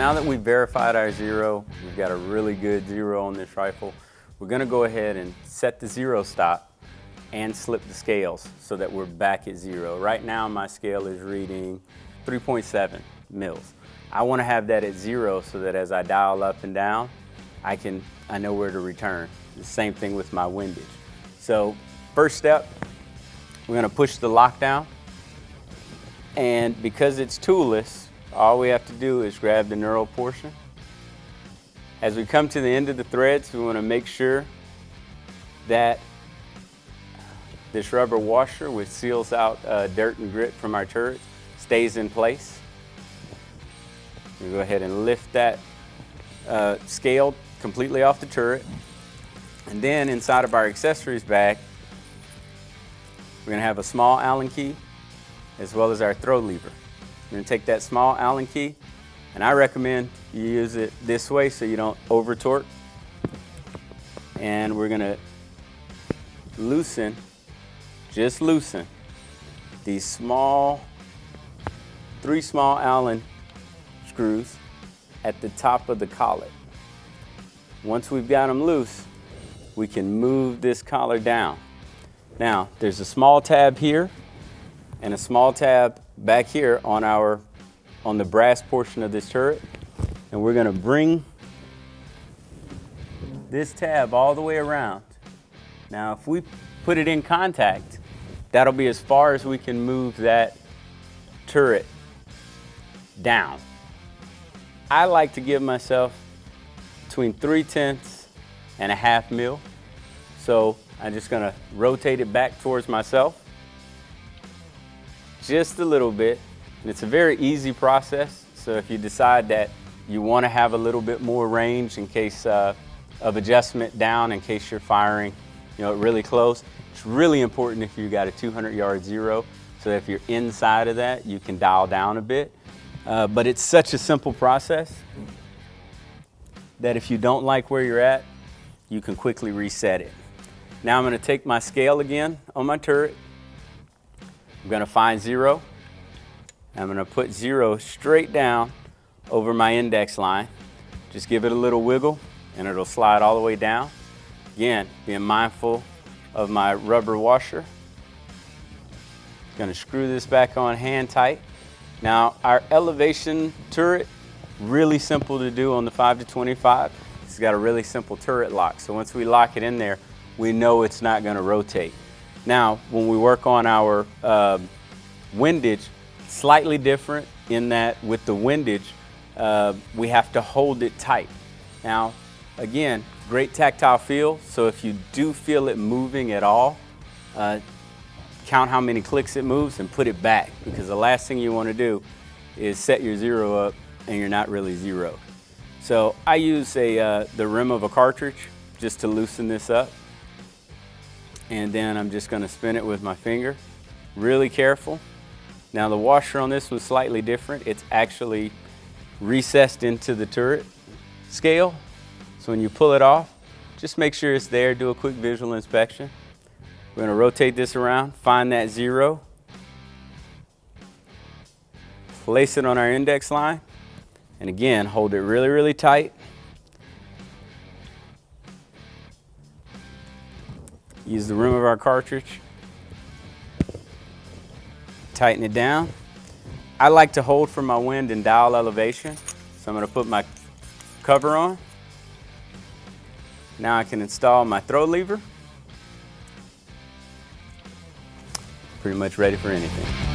now that we've verified our zero, we've got a really good zero on this rifle, we're going to go ahead and set the zero stop and slip the scales so that we're back at zero. Right now my scale is reading 3.7 mils. I want to have that at zero so that as I dial up and down, I know where to return. The same thing with my windage. So first step, we're going to push the lock down, and because it's toolless, all we have to do is grab the knurled portion. As we come to the end of the threads, we want to make sure that this rubber washer, which seals out dirt and grit from our turret, stays in place. We go ahead and lift that scale completely off the turret. And then inside of our accessories bag, we're going to have a small Allen key as well as our throw lever. We're going to take that small Allen key, and I recommend you use it this way so you don't over torque. And we're going to loosen, just loosen these three small Allen screws at the top of the collet. Once we've got them loose, we can move this collar down. Now, there's a small tab here and a small tab back here on the brass portion of this turret, and we're going to bring this tab all the way around. Now, if we put it in contact, that'll be as far as we can move that turret down. I like to give myself between 3/10 and a half mil. So I'm just going to rotate it back towards myself just a little bit. And it's a very easy process. So if you decide that you want to have a little bit more range in case of adjustment down, in case you're firing, really close, it's really important if you got a 200-yard zero. So if you're inside of that, you can dial down a bit. But it's such a simple process that if you don't like where you're at, you can quickly reset it. Now I'm going to take my scale again on my turret. I'm going to find zero. I'm going to put zero straight down over my index line. Just give it a little wiggle and it'll slide all the way down. Again, being mindful of my rubber washer. Going to screw this back on hand tight. Now our elevation turret, really simple to do on the 5-25. It's got a really simple turret lock. So once we lock it in there, we know it's not going to rotate. Now, when we work on our windage, slightly different in that with the windage, we have to hold it tight. Now, again, great tactile feel. So if you do feel it moving at all, count how many clicks it moves and put it back, because the last thing you want to do is set your zero up and you're not really zeroed. So I use the rim of a cartridge just to loosen this up. And then I'm just going to spin it with my finger. Really careful. Now the washer on this was slightly different. It's actually recessed into the turret scale. So when you pull it off, just make sure it's there. Do a quick visual inspection. We're going to rotate this around, find that zero, place it on our index line, and again, hold it really, really tight. Use the rim of our cartridge, tighten it down. I like to hold for my wind and dial elevation, so I'm going to put my cover on. Now I can install my throw lever. Pretty much ready for anything.